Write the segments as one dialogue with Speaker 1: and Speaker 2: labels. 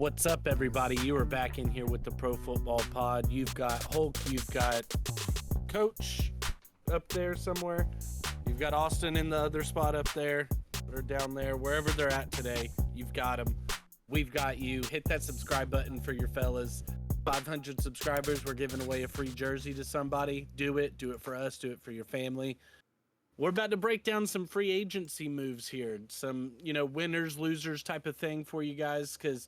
Speaker 1: What's up, everybody? You are back in here with the Pro Football Pod. You've got Hulk, you've got Coach up there somewhere. You've got Austin in the other spot up there or down there, wherever they're at today. You've got them. We've got you. Hit that subscribe button for your fellas. 500 subscribers, we're giving away a free jersey to somebody. Do it. Do it for us. Do it for your family. We're about to break down some free agency moves here. Some, winners, losers type of thing for you guys, because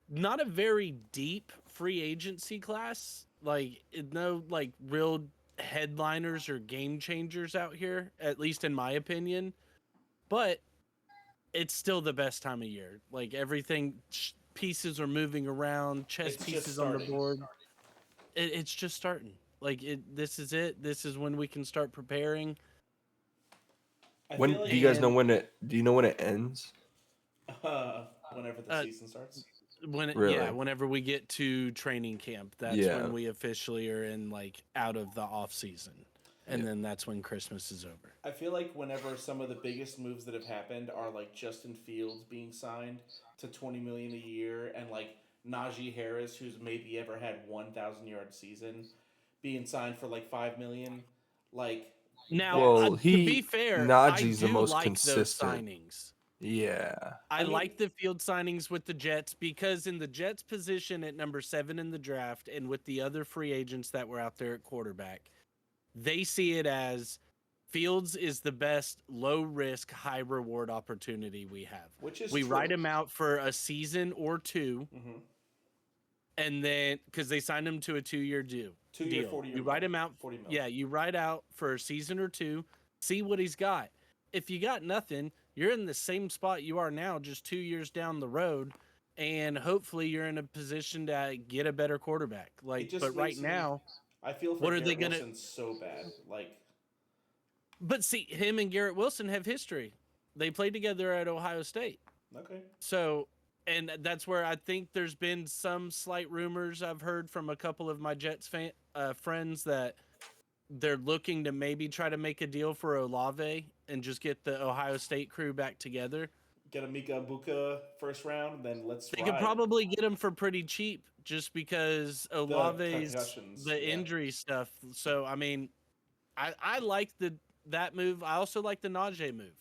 Speaker 1: not a very deep free agency class. No real headliners or game changers out here, at least in my opinion. But it's still the best time of year. Like everything, pieces are moving around, chess pieces on the board. It's just starting. This is it. This is when we can start preparing.
Speaker 2: Do you guys know when it? Do you know when it ends?
Speaker 3: Whenever the season starts.
Speaker 1: Whenever we get to training camp, that's when we officially are in out of the off season, and then that's when Christmas is over.
Speaker 3: I feel like whenever some of the biggest moves that have happened are like Justin Fields being signed to $20 million a year, and like Najee Harris, who's maybe ever had 1,000-yard season, being signed for like $5 million.
Speaker 1: To be fair,
Speaker 2: Najee's
Speaker 1: I
Speaker 2: the most
Speaker 1: consistent. Those signings.
Speaker 2: Yeah.
Speaker 1: I like the field signings with the Jets because in the Jets position at number 7 in the draft and with the other free agents that were out there at quarterback, they see it as Fields is the best low risk, high reward opportunity we have.
Speaker 3: Which is
Speaker 1: we
Speaker 3: true.
Speaker 1: write him out for a season or two.
Speaker 3: Mm-hmm.
Speaker 1: And then because they signed him to a 2-year deal.
Speaker 3: 2-year, 40-year.
Speaker 1: You write him out.
Speaker 3: 40 million.
Speaker 1: Yeah, you write out for a season or two, see what he's got. If you got nothing, you're in the same spot you are now, just 2 years down the road, and hopefully you're in a position to get a better quarterback. But right now,
Speaker 3: I feel for
Speaker 1: what are
Speaker 3: Garrett
Speaker 1: they gonna?
Speaker 3: Wilson so bad.
Speaker 1: But see, him and Garrett Wilson have history. They played together at Ohio State.
Speaker 3: Okay.
Speaker 1: So, and that's where I think there's been some slight rumors I've heard from a couple of my Jets friends that they're looking to maybe try to make a deal for Olave and just get the Ohio State crew back together.
Speaker 3: Get a Mika Ibuka first round, then let's
Speaker 1: They could probably get him for pretty cheap just because Olave's the injury stuff. So, I mean, I like that move. I also like the Najee move.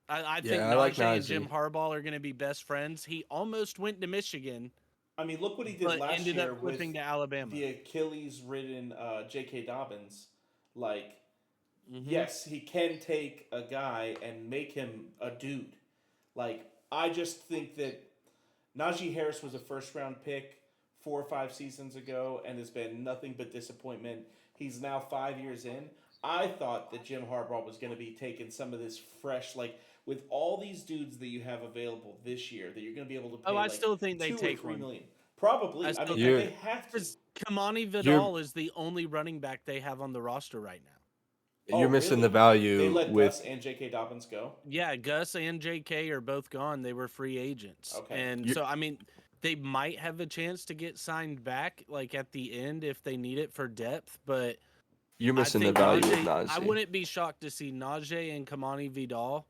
Speaker 1: I think Najee and Jim Harbaugh are going to be best friends. He almost went to Michigan.
Speaker 3: I mean, look what he did last
Speaker 1: ended
Speaker 3: year
Speaker 1: up flipping
Speaker 3: with
Speaker 1: to Alabama.
Speaker 3: The Achilles-ridden J.K. Dobbins. Yes, he can take a guy and make him a dude. I just think that Najee Harris was a first-round pick 4 or 5 seasons ago and has been nothing but disappointment. He's now 5 years in. I thought that Jim Harbaugh was going to be taking some of this fresh, with all these dudes that you have available this year, that you're going to be able to pay.
Speaker 1: I still think they take
Speaker 3: $2 or $3 million. Probably. I mean, they have to.
Speaker 1: Kamani Vidal is the only running back they have on the roster right now.
Speaker 2: You're missing the value.
Speaker 3: They let Gus and J.K. Dobbins go?
Speaker 1: Yeah, Gus and J.K. are both gone. They were free agents.
Speaker 3: Okay.
Speaker 1: And so, I mean, they might have a chance to get signed back, at the end if they need it for depth, but
Speaker 2: you're missing the value of Najee.
Speaker 1: I wouldn't be shocked to see Najee and Kamani Vidal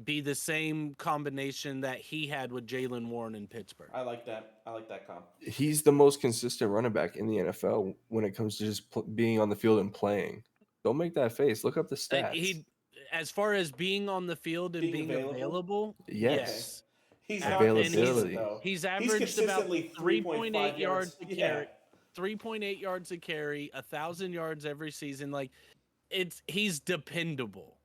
Speaker 1: be the same combination that he had with Jaylen Warren in Pittsburgh.
Speaker 3: I like that. I like that comp.
Speaker 2: He's the most consistent running back in the NFL when it comes to just being on the field and playing. Don't make that face. Look up the stats.
Speaker 1: As far as being on the field and being available,
Speaker 2: yes.
Speaker 3: He's
Speaker 2: availability.
Speaker 1: He's averaged about 3.8 yards a carry. 3.8 yards a carry, 1,000 yards every season. He's dependable.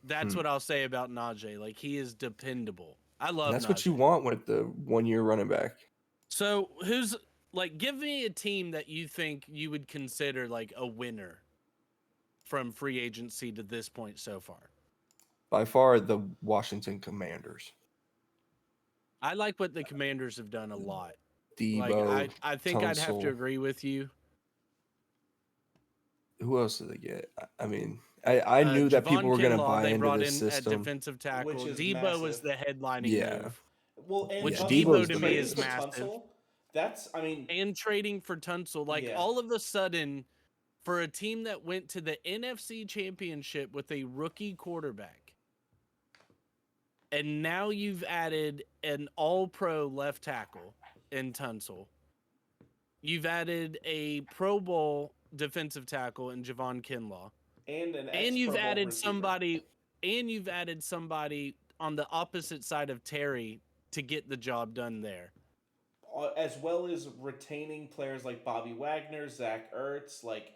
Speaker 1: That's what I'll say about Najee. He is dependable. I love
Speaker 2: That's
Speaker 1: Najee.
Speaker 2: what you want with the 1-year running back.
Speaker 1: So give me a team that you think you would consider a winner from free agency to this point so far.
Speaker 2: By far, the Washington Commanders.
Speaker 1: I like what the Commanders have done a lot.
Speaker 2: Debo,
Speaker 1: I think I'd have to agree with you.
Speaker 2: Who else did they get? I mean, I knew that people were going to buy into this system.
Speaker 1: At defensive tackle. Debo was the headlining move.
Speaker 3: Well, and
Speaker 1: Debo to me is massive.
Speaker 3: Tunsil,
Speaker 1: and trading for Tunsil, all of a sudden, for a team that went to the NFC Championship with a rookie quarterback, and now you've added an all-pro left tackle in Tunsil. You've added a Pro Bowl defensive tackle in Javon Kinlaw.
Speaker 3: and an
Speaker 1: And you've
Speaker 3: ex-Pro Bowl
Speaker 1: added
Speaker 3: receiver.
Speaker 1: somebody on the opposite side of Terry to get the job done there.
Speaker 3: As well as retaining players like Bobby Wagner, Zach Ertz, like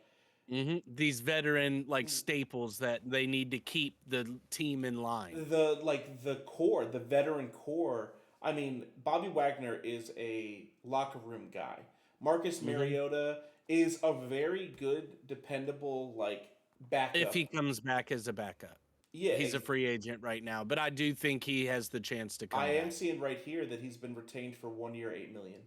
Speaker 1: These veteran staples that they need to keep the team in line.
Speaker 3: the core, the veteran core. I mean, Bobby Wagner is a locker room guy. Marcus Mariota is a very good, dependable backup.
Speaker 1: If he comes back as a backup.
Speaker 3: Yeah,
Speaker 1: He's a free agent right now, but I do think he has the chance to come
Speaker 3: I
Speaker 1: back.
Speaker 3: am seeing right here that he's been retained for 1 year, $8 million.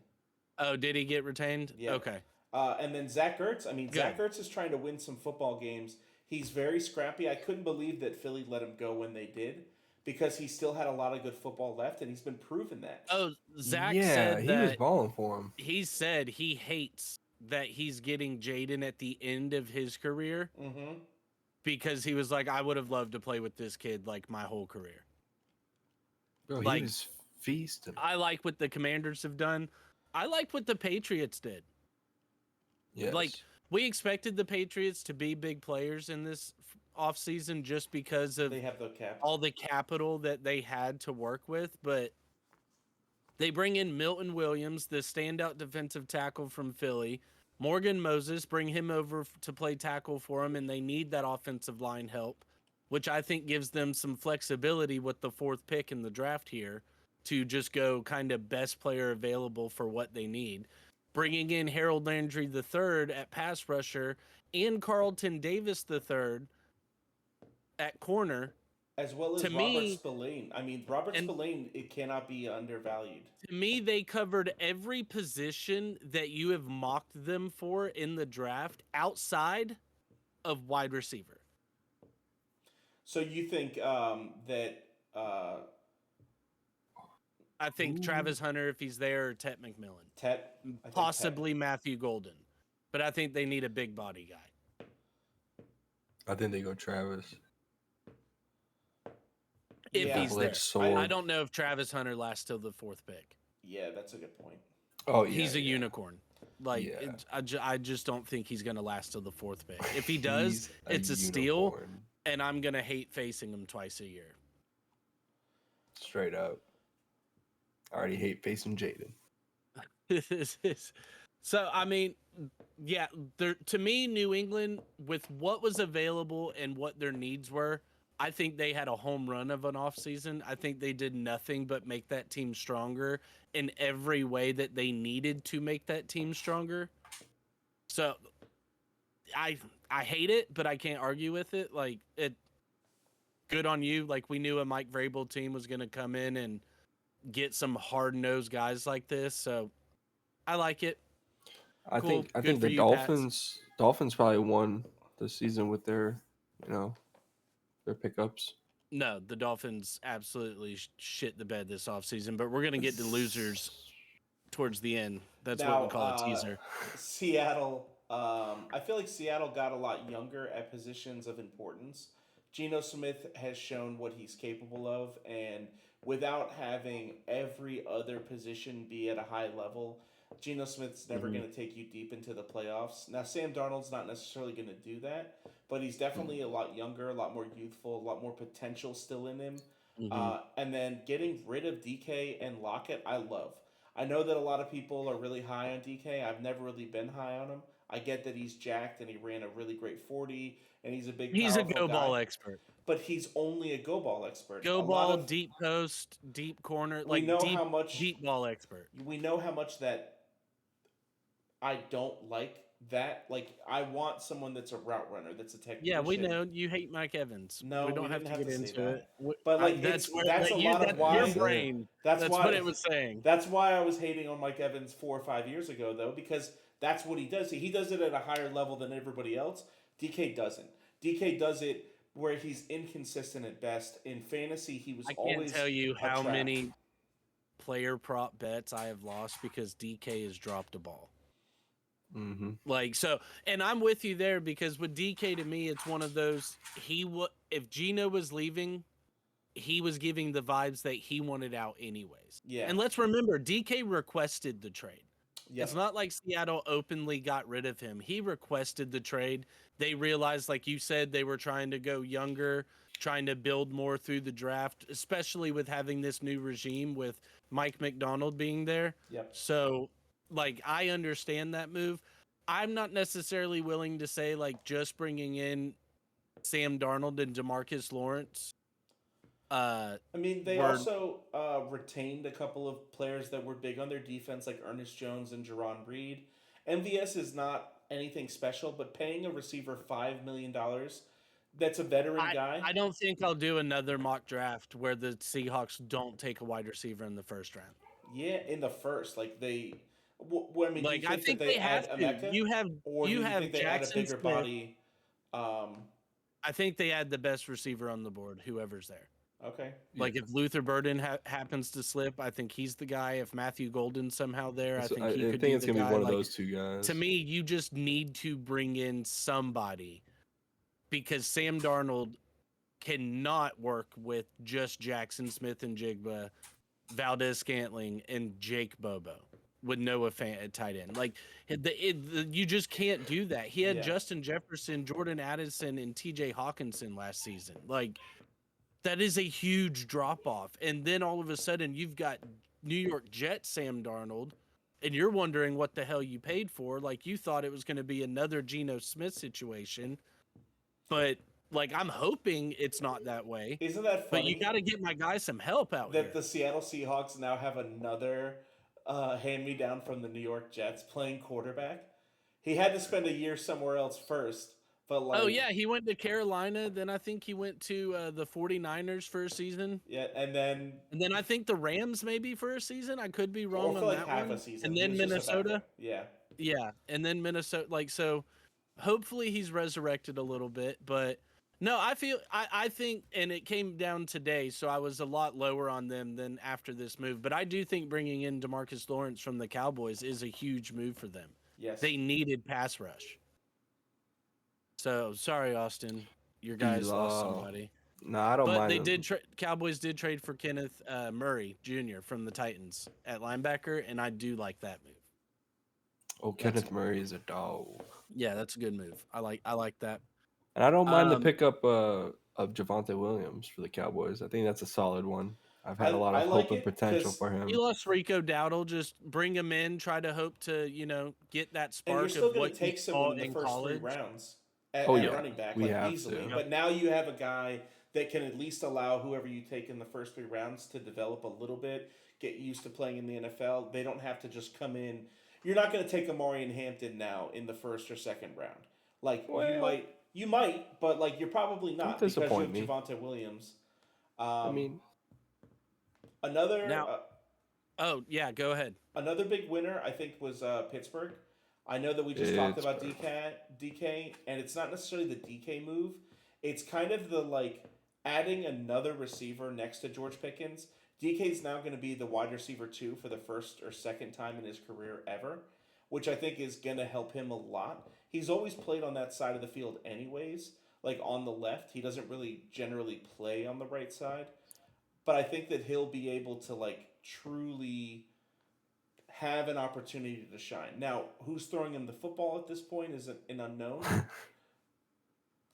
Speaker 1: Oh, did he get retained?
Speaker 3: Yeah.
Speaker 1: Okay.
Speaker 3: And then Zach Ertz. I mean,
Speaker 1: Good.
Speaker 3: Zach Ertz is trying to win some football games. He's very scrappy. I couldn't believe that Philly let him go when they did, because he still had a lot of good football left, and he's been proving that.
Speaker 1: Oh, Zach
Speaker 2: yeah,
Speaker 1: said
Speaker 2: he
Speaker 1: that
Speaker 2: was balling for him.
Speaker 1: he said he hates that he's getting Jaden at the end of his career
Speaker 3: Mm-hmm.
Speaker 1: because he was like, I would have loved to play with this kid my whole career.
Speaker 2: Bro,
Speaker 1: Like-
Speaker 2: he was feasting.
Speaker 1: I like what the Commanders have done. I like what the Patriots did.
Speaker 2: Yes.
Speaker 1: We expected the Patriots to be big players in this offseason just because of
Speaker 3: They have the cap.
Speaker 1: all the capital that they had to work with, but they bring in Milton Williams, the standout defensive tackle from Philly. Morgan Moses, bring him over to play tackle for them, and they need that offensive line help, which I think gives them some flexibility with the 4th pick in the draft here to just go kind of best player available for what they need. Bringing in Harold Landry III at pass rusher and Carlton Davis III at corner.
Speaker 3: As well as
Speaker 1: to
Speaker 3: Robert
Speaker 1: me-
Speaker 3: Spillane. I mean, Robert
Speaker 1: and-
Speaker 3: Spillane, it cannot be undervalued.
Speaker 1: To me, they covered every position that you have mocked them for in the draft outside of wide receiver.
Speaker 3: So you think that
Speaker 1: I think
Speaker 2: Ooh.
Speaker 1: Travis Hunter, if he's there, or Tet McMillan.
Speaker 3: Tet, I think
Speaker 1: Possibly Matthew Golden. But I think they need a big body guy.
Speaker 2: I think they go Travis.
Speaker 1: If
Speaker 3: Yeah.
Speaker 1: he's there.
Speaker 2: Double-edged sword.
Speaker 1: I don't know if Travis Hunter lasts till the 4th pick.
Speaker 3: Yeah, that's a good point.
Speaker 2: Oh yeah,
Speaker 1: He's a
Speaker 2: yeah.
Speaker 1: unicorn.
Speaker 2: Yeah.
Speaker 1: I just don't think he's going to last till the 4th pick. If he does,
Speaker 2: He's
Speaker 1: it's a steal,
Speaker 2: unicorn.
Speaker 1: and I'm going to hate facing him twice a year.
Speaker 2: Straight up. I already hate facing Jaden.
Speaker 1: So I mean, yeah, to me, New England, with what was available and what their needs were, I think they had a home run of an offseason. I think they did nothing but make that team stronger in every way that they needed to make that team stronger. So I hate it, but I can't argue with it. Good on you. We knew a Mike Vrabel team was going to come in and get some hard-nosed guys like this. So I like it.
Speaker 2: I
Speaker 1: Cool.
Speaker 2: think
Speaker 1: Good
Speaker 2: the
Speaker 1: for you, Pats.
Speaker 2: Dolphins probably won the season with their their pickups.
Speaker 1: No, the Dolphins absolutely shit the bed this offseason, but we're going to get to losers towards the end. That's what we
Speaker 3: Now,
Speaker 1: call a teaser.
Speaker 3: Seattle. I feel like Seattle got a lot younger at positions of importance. Geno Smith has shown what he's capable of, and without having every other position be at a high level, Geno Smith's never going to take you deep into the playoffs. Now, Sam Darnold's not necessarily going to do that, but he's definitely a lot younger, a lot more youthful, a lot more potential still in him. And then getting rid of DK and Lockett, I love. I know that a lot of people are really high on DK. I've never really been high on him. I get that he's jacked and he ran a really great 40 and he's a big
Speaker 1: He's a
Speaker 3: powerful
Speaker 1: go ball
Speaker 3: guy,
Speaker 1: expert.
Speaker 3: but he's only a go ball expert.
Speaker 1: Go
Speaker 3: A lot
Speaker 1: ball,
Speaker 3: of-
Speaker 1: deep post, deep corner,
Speaker 3: We know
Speaker 1: deep,
Speaker 3: how much-
Speaker 1: deep ball expert.
Speaker 3: We know how much that I don't like that. I want someone that's a route runner, that's a technician.
Speaker 1: Yeah, we know you hate Mike Evans.
Speaker 3: No,
Speaker 1: we don't
Speaker 3: we
Speaker 1: have
Speaker 3: didn't
Speaker 1: to get
Speaker 3: have to say
Speaker 1: into
Speaker 3: that.
Speaker 1: it. W-
Speaker 3: But,
Speaker 1: I- that's
Speaker 3: that's a lot of
Speaker 1: that's
Speaker 3: why-
Speaker 1: your brain.
Speaker 3: That's
Speaker 1: That's
Speaker 3: why
Speaker 1: what it was saying.
Speaker 3: That's why I was hating on Mike Evans 4 or 5 years ago, though, because that's what he does. He does it at a higher level than everybody else. DK doesn't. DK does it where he's inconsistent at best. In fantasy, he was
Speaker 1: I can't
Speaker 3: always
Speaker 1: tell you
Speaker 3: a
Speaker 1: how
Speaker 3: trap.
Speaker 1: many player prop bets I have lost because DK has dropped a ball.
Speaker 2: Mm-hmm.
Speaker 1: And I'm with you there because with DK, to me, it's one of those if Geno was leaving he was giving the vibes that he wanted out anyways.
Speaker 3: Yeah.
Speaker 1: And let's remember, DK requested the trade.
Speaker 3: Yep.
Speaker 1: It's not like Seattle openly got rid of him. He requested the trade. They realized, like you said, they were trying to go younger, trying to build more through the draft, especially with having this new regime with Mike McDonald being there.
Speaker 3: Yep.
Speaker 1: So, like, I understand that move. I'm not necessarily willing to say, like, just bringing in Sam Darnold and DeMarcus Lawrence.
Speaker 3: I mean, they
Speaker 1: were-
Speaker 3: also retained a couple of players that were big on their defense, like Ernest Jones and Jerron Reed. MVS is not anything special, but paying a receiver $5 million, that's a veteran guy.
Speaker 1: I don't think I'll do another mock draft where the Seahawks don't take a wide receiver in the first round.
Speaker 3: Yeah, in the first, like they. I mean,
Speaker 1: Like,
Speaker 3: do you
Speaker 1: I think
Speaker 3: that
Speaker 1: they
Speaker 3: add
Speaker 1: have
Speaker 3: Emeka?
Speaker 1: to. You have
Speaker 3: Or do
Speaker 1: you
Speaker 3: you
Speaker 1: have
Speaker 3: think they
Speaker 1: Jackson
Speaker 3: add a bigger
Speaker 1: Smith.
Speaker 3: body?
Speaker 1: I think they add the best receiver on the board, whoever's there.
Speaker 3: Okay.
Speaker 1: Like, if Luther Burden happens to slip, I think he's the guy. If Matthew Golden's somehow there, I think he could be
Speaker 2: it's
Speaker 1: the
Speaker 2: gonna
Speaker 1: guy.
Speaker 2: be one of
Speaker 1: Like,
Speaker 2: those two guys.
Speaker 1: to me, you just need to bring in somebody because Sam Darnold cannot work with just Jackson Smith and Jigba, Valdez Scantling, and Jake Bobo with Noah Fant at tight end. Like, you just can't do that. He had
Speaker 3: Yeah.
Speaker 1: Justin Jefferson, Jordan Addison, and TJ Hawkinson last season. Like, that is a huge drop off. And then all of a sudden, you've got New York Jets Sam Darnold, and you're wondering what the hell you paid for. Like, you thought it was going to be another Geno Smith situation, but like, I'm hoping it's not that way.
Speaker 3: Isn't that funny?
Speaker 1: But you got to get my guy some help out
Speaker 3: that
Speaker 1: here.
Speaker 3: the Seattle Seahawks now have another hand-me-down from the New York Jets playing quarterback. He had to spend a year somewhere else first, but like,
Speaker 1: Oh yeah, he went to Carolina. Then I think he went to the 49ers for a season,
Speaker 3: yeah, and then
Speaker 1: and then I think the Rams maybe for a season. I could be
Speaker 3: or
Speaker 1: wrong
Speaker 3: for
Speaker 1: on
Speaker 3: like
Speaker 1: that
Speaker 3: half
Speaker 1: one.
Speaker 3: a season,
Speaker 1: And
Speaker 3: He
Speaker 1: then
Speaker 3: was just a
Speaker 1: Minnesota.
Speaker 3: backup. Yeah,
Speaker 1: Yeah, and then Minnesota. Like, so, hopefully he's resurrected a little bit. But no, I think, and it came down today, so I was a lot lower on them than after this move. But I do think bringing in DeMarcus Lawrence from the Cowboys is a huge move for them.
Speaker 3: yes,
Speaker 1: They needed pass rush. So sorry, Austin, your guys lost somebody.
Speaker 2: No, I don't
Speaker 1: But
Speaker 2: mind.
Speaker 1: they
Speaker 2: them.
Speaker 1: did. Cowboys did trade for Kenneth Murray Jr. from the Titans at linebacker, and I do like that move.
Speaker 2: Oh, Kenneth Murray is a dog,
Speaker 1: Yeah, that's a good move. I like that.
Speaker 2: and I don't mind the
Speaker 1: Um,
Speaker 2: pickup of Javonte Williams for the Cowboys. I think that's a solid one. I've had a lot
Speaker 3: I
Speaker 2: of
Speaker 3: like
Speaker 2: hope and
Speaker 3: it
Speaker 2: potential
Speaker 3: 'cause
Speaker 2: for him.
Speaker 1: You lost Rico Dowdle. Just bring him in. Try to hope to get that
Speaker 3: and
Speaker 1: spark
Speaker 3: you're still
Speaker 1: of
Speaker 3: going
Speaker 1: what
Speaker 3: to take
Speaker 1: you
Speaker 3: someone
Speaker 1: saw
Speaker 3: in the
Speaker 1: in
Speaker 3: first
Speaker 1: college.
Speaker 3: 3 rounds at,
Speaker 2: Oh,
Speaker 3: at
Speaker 2: yeah,
Speaker 3: running back,
Speaker 2: we
Speaker 3: like
Speaker 2: have
Speaker 3: easily.
Speaker 2: to.
Speaker 3: But now you have a guy that can at least allow whoever you take in the first 3 rounds to develop a little bit, get used to playing in the NFL. They don't have to just come in. You're not going to take Amari and Hampton now in the first or second round. Like
Speaker 2: Well-
Speaker 3: you might, but like you're probably not because you have
Speaker 2: disappoint me.
Speaker 3: Javonte Williams.
Speaker 2: I mean,
Speaker 3: another
Speaker 1: Now- Oh yeah, go ahead.
Speaker 3: another big winner I think was Pittsburgh. I know that we just talked about DK, and it's not necessarily the DK move. It's kind of the like adding another receiver next to George Pickens. DK is now going to be the wide receiver 2 for the first or second time in his career ever, which I think is going to help him a lot. He's always played on that side of the field anyways, like on the left. He doesn't really generally play on the right side. But I think that he'll be able to like truly have an opportunity to shine. Now, who's throwing him the football at this point is an unknown.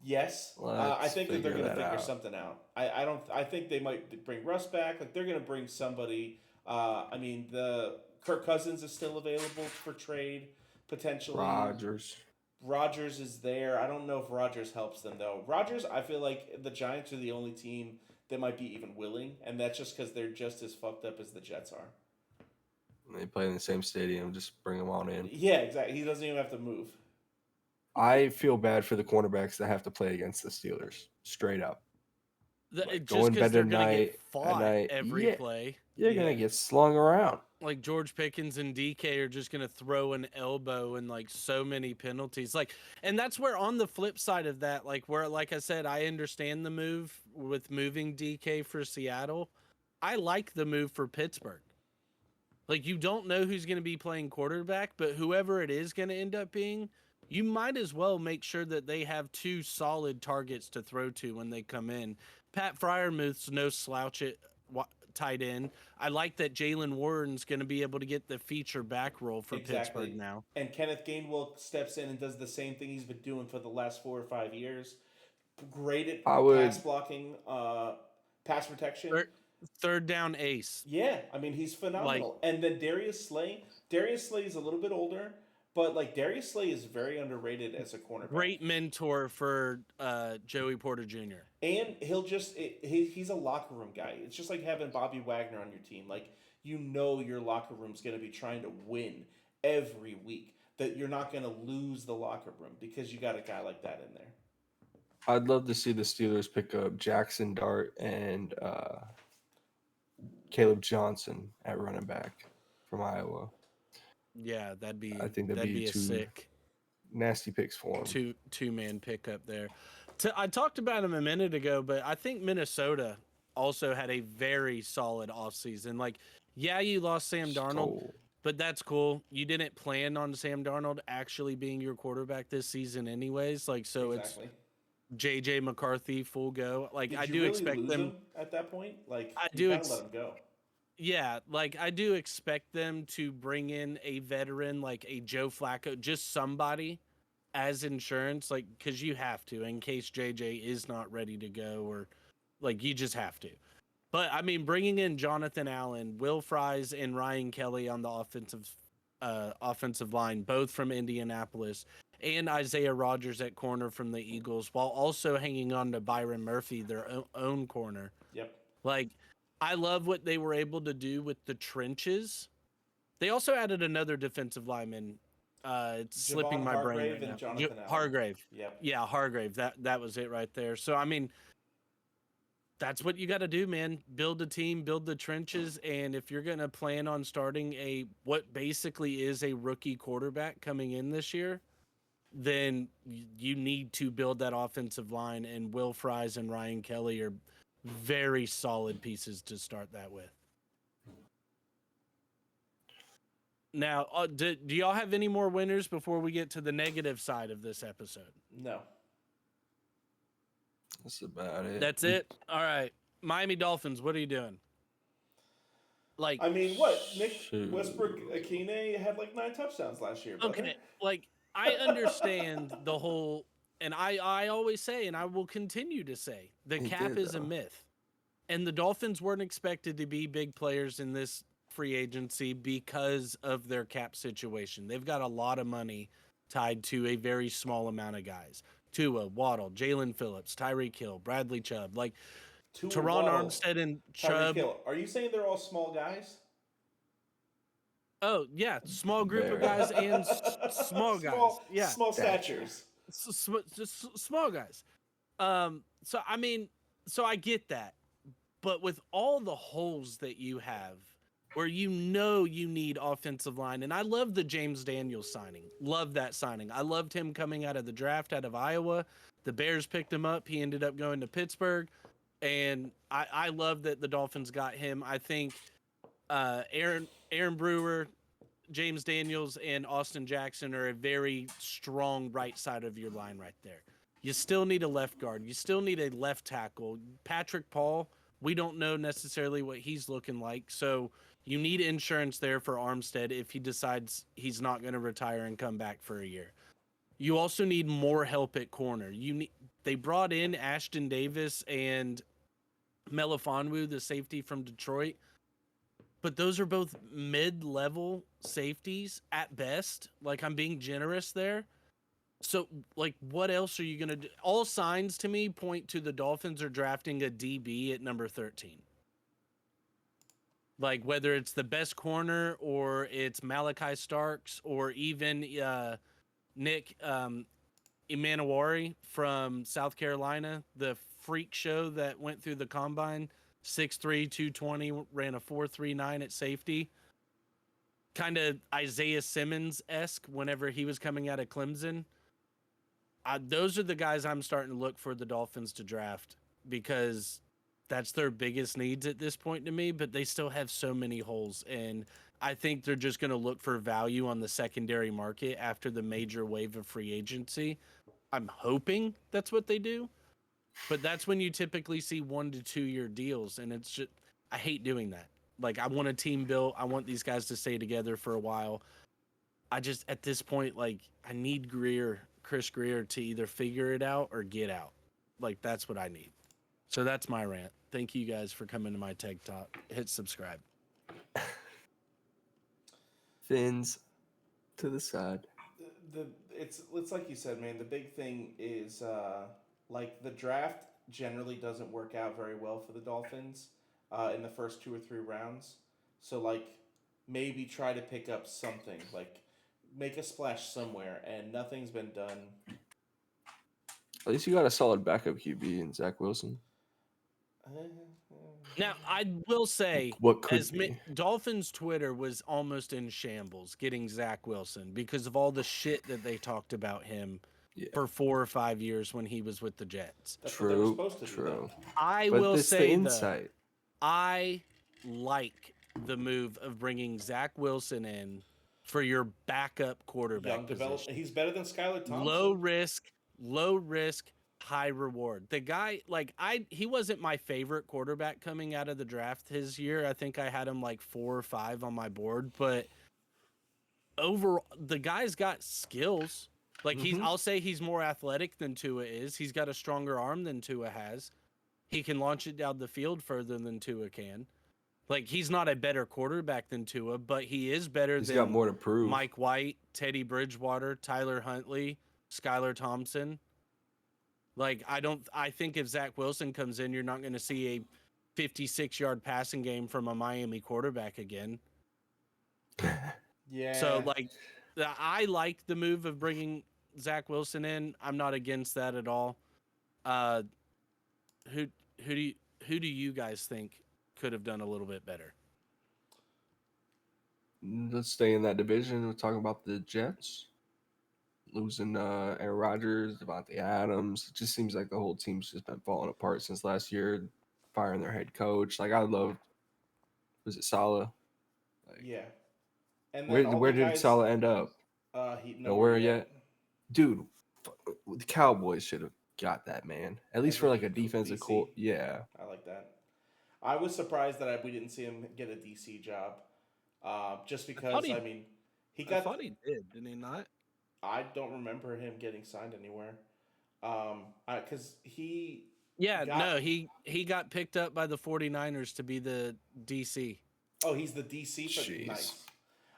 Speaker 3: Yes, I
Speaker 2: Let's
Speaker 3: think that they're going to
Speaker 2: figure that
Speaker 3: figure
Speaker 2: out.
Speaker 3: something out. I don't. I think they might bring Russ back. Like they're going to bring somebody. I mean, the Kirk Cousins is still available for trade potentially. Rodgers is there. I don't know if Rodgers helps them though. Rodgers, I feel like the Giants are the only team that might be even willing, and that's just because they're just as fucked up as the Jets are.
Speaker 2: they play in the same stadium. Just bring them on in.
Speaker 3: Yeah, exactly. He doesn't even have to move.
Speaker 2: I feel bad for the cornerbacks that have to play against the Steelers. Straight up,
Speaker 1: Just
Speaker 2: going
Speaker 1: because
Speaker 2: bed
Speaker 1: they're
Speaker 2: at
Speaker 1: gonna
Speaker 2: night-
Speaker 1: get
Speaker 2: at
Speaker 1: fought
Speaker 2: night.
Speaker 1: every
Speaker 2: Yeah.
Speaker 1: play.
Speaker 2: you're
Speaker 3: Yeah.
Speaker 2: gonna get slung around.
Speaker 1: Like George Pickens and DK are just gonna throw an elbow and like so many penalties. Like, and that's where on the flip side of that, like where like I said, I understand the move with moving DK for Seattle. I like the move for Pittsburgh. Like, you don't know who's gonna be playing quarterback, but whoever it is gonna end up being, you might as well make sure that they have two solid targets to throw to when they come in. Pat Fryermuth's no slouch at tight end. I like that Jalen Warren's going to be able to get the feature back role for
Speaker 3: Exactly.
Speaker 1: Pittsburgh now.
Speaker 3: And Kenneth Gainwell steps in and does the same thing he's been doing for the last 4 or 5 years. Great at pass blocking, pass protection.
Speaker 1: Third down ace.
Speaker 3: Yeah, I mean he's phenomenal. And then Darius Slay is a little bit older, but like Darius Slay is very underrated as a cornerback.
Speaker 1: Great mentor for Joey Porter Jr.
Speaker 3: And he's a locker room guy. It's just like having Bobby Wagner on your team. Like your locker room's going to be trying to win every week. That you're not going to lose the locker room because you got a guy like that in there.
Speaker 2: I'd love to see the Steelers pick up Jackson Dart and Caleb Johnson at running back from Iowa.
Speaker 1: Yeah, that'd be
Speaker 2: a
Speaker 1: sick
Speaker 2: nasty picks for him.
Speaker 1: Two-man pickup there. I talked about him a minute ago, but I think Minnesota also had a very solid offseason. Like, yeah, you lost Sam Darnold, but that's cool. You didn't plan on Sam Darnold actually being your quarterback this season anyways. Like, so
Speaker 3: exactly.
Speaker 1: It's J.J. McCarthy full go. Like,
Speaker 3: Did
Speaker 1: I
Speaker 3: you
Speaker 1: do
Speaker 3: really
Speaker 1: expect
Speaker 3: lose
Speaker 1: them
Speaker 3: him at that point. Like,
Speaker 1: I
Speaker 3: you
Speaker 1: do
Speaker 3: gotta let him go.
Speaker 1: Yeah, like I do expect them to bring in a veteran like a Joe Flacco, just somebody as insurance, like because you have to in case JJ is not ready to go, or like you just have to. But I mean, bringing in Jonathan Allen, Will Fries, and Ryan Kelly on the offensive line, both from Indianapolis, and Isaiah Rodgers at corner from the Eagles, while also hanging on to Byron Murphy, their own corner.
Speaker 3: Yep.
Speaker 1: Like, I love what they were able to do with the trenches. They also added another defensive lineman. It's slipping my brain right now.
Speaker 3: Jonathan Allen.
Speaker 1: Hargrave.
Speaker 3: Yep.
Speaker 1: Yeah, Hargrave. That was it right there. So, I mean, that's what you got to do, man. Build a team, build the trenches, and if you're going to plan on starting what basically is a rookie quarterback coming in this year, then you need to build that offensive line, and Will Fries and Ryan Kelly are very solid pieces to start that with. Now, do y'all have any more winners before we get to the negative side of this episode?
Speaker 3: No.
Speaker 2: That's about it.
Speaker 1: That's it? All right. Miami Dolphins, what are you doing? Like,
Speaker 3: I mean, what? Nick Westbrook-Akine had like 9 touchdowns last year. Brother.
Speaker 1: Okay, like, I understand the whole, and I always say, and I will continue to say, the cap is a myth. And the Dolphins weren't expected to be big players in this free agency because of their cap situation. They've got a lot of money tied to a very small amount of guys. Tua, Waddle, Jalen Phillips, Tyreek Hill, Bradley Chubb. Like, Teron Armstead and Chubb.
Speaker 3: Are you saying they're all small guys?
Speaker 1: Oh, yeah. Small group of guys and small guys. Yeah.
Speaker 3: Small statures.
Speaker 1: Just small guys. So, I mean, so I get that. But with all the holes that you have, where you need offensive line, and I love the James Daniels signing. Love that signing. I loved him coming out of the draft out of Iowa. The Bears picked him up. He ended up going to Pittsburgh. And I love that the Dolphins got him. I think Aaron Brewer, James Daniels, and Austin Jackson are a very strong right side of your line right there. You still need a left guard. You still need a left tackle. Patrick Paul, we don't know necessarily what he's looking like. So you need insurance there for Armstead if he decides he's not going to retire and come back for a year. You also need more help at corner. They brought in Ashton Davis and Melifonwu, the safety from Detroit, but those are both mid-level safeties at best. Like, I'm being generous there. So, like, what else are you going to do? All signs to me point to the Dolphins are drafting a DB at number 13. Like, whether it's the best corner or it's Malachi Starks or even Nick Emmanuel from South Carolina, the freak show that went through the combine, 6'3", 220, ran a 4.39 at safety. Kind of Isaiah Simmons-esque whenever he was coming out of Clemson. Those are the guys I'm starting to look for the Dolphins to draft because that's their biggest needs at this point to me, but they still have so many holes. And I think they're just going to look for value on the secondary market after the major wave of free agency. I'm hoping that's what they do, but that's when you typically see 1 to 2 year deals, and it's just I hate doing that. Like I want a team built. I want these guys to stay together for a while. I just at this point like I need Chris Greer to either figure it out or get out. Like that's what I need. So that's my rant. Thank you guys for coming to my Tech Talk. Hit subscribe.
Speaker 2: Fins to the side.
Speaker 3: It's like you said, man. The big thing is like the draft generally doesn't work out very well for the Dolphins in the first 2 or 3 rounds. So like maybe try to pick up something, like make a splash somewhere, and nothing's been done.
Speaker 2: At least you got a solid backup QB in Zach Wilson.
Speaker 1: Now, I will say,
Speaker 2: What could be?
Speaker 1: Dolphins Twitter was almost in shambles getting Zach Wilson because of all the shit that they talked about him for 4 or 5 years when he was with the Jets.
Speaker 3: That's what they were
Speaker 2: True,
Speaker 3: supposed to do,
Speaker 2: true.
Speaker 3: though.
Speaker 1: I
Speaker 2: But
Speaker 1: will
Speaker 2: it's the
Speaker 1: say, though,
Speaker 2: insight.
Speaker 1: I like the move of bringing Zach Wilson in for your backup quarterback
Speaker 3: Young develop.
Speaker 1: position.
Speaker 3: He's better than Skylar Thompson.
Speaker 1: Low risk, high reward. The guy, like he wasn't my favorite quarterback coming out of the draft his year. I think I had him like 4 or 5 on my board, but overall, the guy's got skills. Like I'll say he's more athletic than Tua is. He's got a stronger arm than Tua has. He can launch it down the field further than Tua can. Like he's not a better quarterback than Tua, but he is better
Speaker 2: He's
Speaker 1: than
Speaker 2: got more to prove.
Speaker 1: Mike White, Teddy Bridgewater, Tyler Huntley, Skylar Thompson. Like I think if Zach Wilson comes in, you're not going to see a 56-yard passing game from a Miami quarterback again.
Speaker 3: Yeah.
Speaker 1: So like I like the move of bringing Zach Wilson in. I'm not against that at all. Who do you guys think could have done a little bit better?
Speaker 2: Let's stay in that division. We're talking about the Jets losing Aaron Rodgers, Devontae Adams. It just seems like the whole team's just been falling apart since last year. Firing their head coach. Like I loved. Was it Saleh? Like,
Speaker 3: yeah. And then
Speaker 2: where did Saleh end up? Nowhere yet. Dude, the Cowboys should have got that man. At least for like a defensive core. Yeah.
Speaker 3: I like that. I was surprised that we didn't see him get a DC job. Just because he got.
Speaker 1: I thought he did, didn't he not?
Speaker 3: I don't remember him getting signed anywhere. Because he.
Speaker 1: He got picked up by the 49ers to be the DC.
Speaker 3: Oh, he's the DC for
Speaker 2: Jeez.
Speaker 3: nice.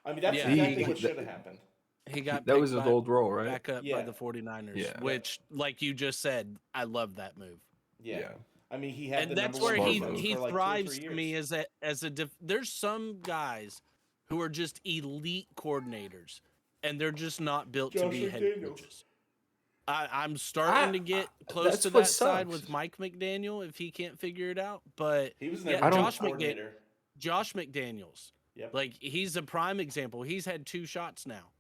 Speaker 3: I mean, that's
Speaker 1: Yeah,
Speaker 3: exactly what should have happened.
Speaker 1: He got
Speaker 2: that was his old role, right?
Speaker 1: back up
Speaker 3: Yeah.
Speaker 1: by the 49ers,
Speaker 2: Yeah.
Speaker 1: which, like you just said, I love that move.
Speaker 3: Yeah. I mean, he had
Speaker 1: And
Speaker 3: the
Speaker 1: that's
Speaker 3: number
Speaker 1: where
Speaker 3: one
Speaker 1: he
Speaker 3: defense
Speaker 1: he
Speaker 3: for like 2 or 3
Speaker 1: thrives to
Speaker 3: years.
Speaker 1: me there's some guys who are just elite coordinators and they're just not built to
Speaker 3: Josh
Speaker 1: be head
Speaker 3: McDaniels.
Speaker 1: coaches. I'm starting to get close
Speaker 2: that's
Speaker 1: to
Speaker 2: what
Speaker 1: that side
Speaker 2: sucks.
Speaker 1: with Mike McDaniel if he can't figure it out. But
Speaker 3: He was
Speaker 1: yeah,
Speaker 3: never
Speaker 1: Josh McDaniels.
Speaker 3: Yep.
Speaker 1: Like he's a prime example. He's had 2 shots now.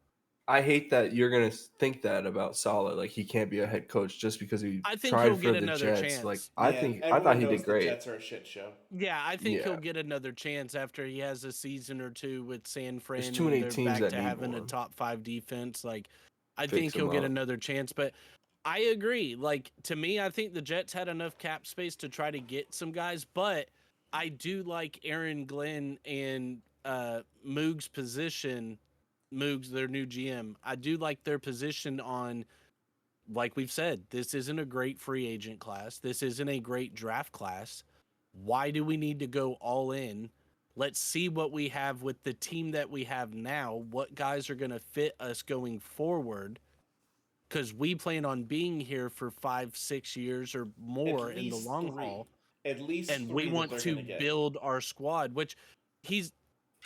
Speaker 2: I hate that you're gonna think that about Saleh. Like he can't be a head coach just because he
Speaker 1: I think
Speaker 2: tried
Speaker 1: he'll
Speaker 2: for
Speaker 1: get
Speaker 2: the
Speaker 1: another
Speaker 2: Jets.
Speaker 1: chance.
Speaker 2: Like
Speaker 3: Yeah,
Speaker 2: I thought he
Speaker 3: everyone knows
Speaker 2: did great.
Speaker 3: The Jets are a shit show.
Speaker 1: Yeah, I think
Speaker 2: Yeah.
Speaker 1: he'll get another chance after he has a season or 2 with San Fran.
Speaker 2: There's too many
Speaker 1: and they're
Speaker 2: teams
Speaker 1: back
Speaker 2: that
Speaker 1: to
Speaker 2: need
Speaker 1: having a
Speaker 2: one.
Speaker 1: top 5 defense. Like, I
Speaker 2: Fix
Speaker 1: think he'll
Speaker 2: him
Speaker 1: get
Speaker 2: up.
Speaker 1: another chance. But I agree. Like, to me, I think the Jets had enough cap space to try to get some guys. But I do like Aaron Glenn and Moog's position. Moog's their new GM. I do like their position on, like we've said, this isn't a great free agent class. This isn't a great draft class. Why do we need to go all in? Let's see what we have with the team that we have now. What guys are going to fit us going forward? Because we plan on being here for 5-6 years or more in the long haul.
Speaker 3: At least
Speaker 1: And
Speaker 3: 3
Speaker 1: we
Speaker 3: that
Speaker 1: want
Speaker 3: they're
Speaker 1: to
Speaker 3: gonna get.
Speaker 1: build our squad, which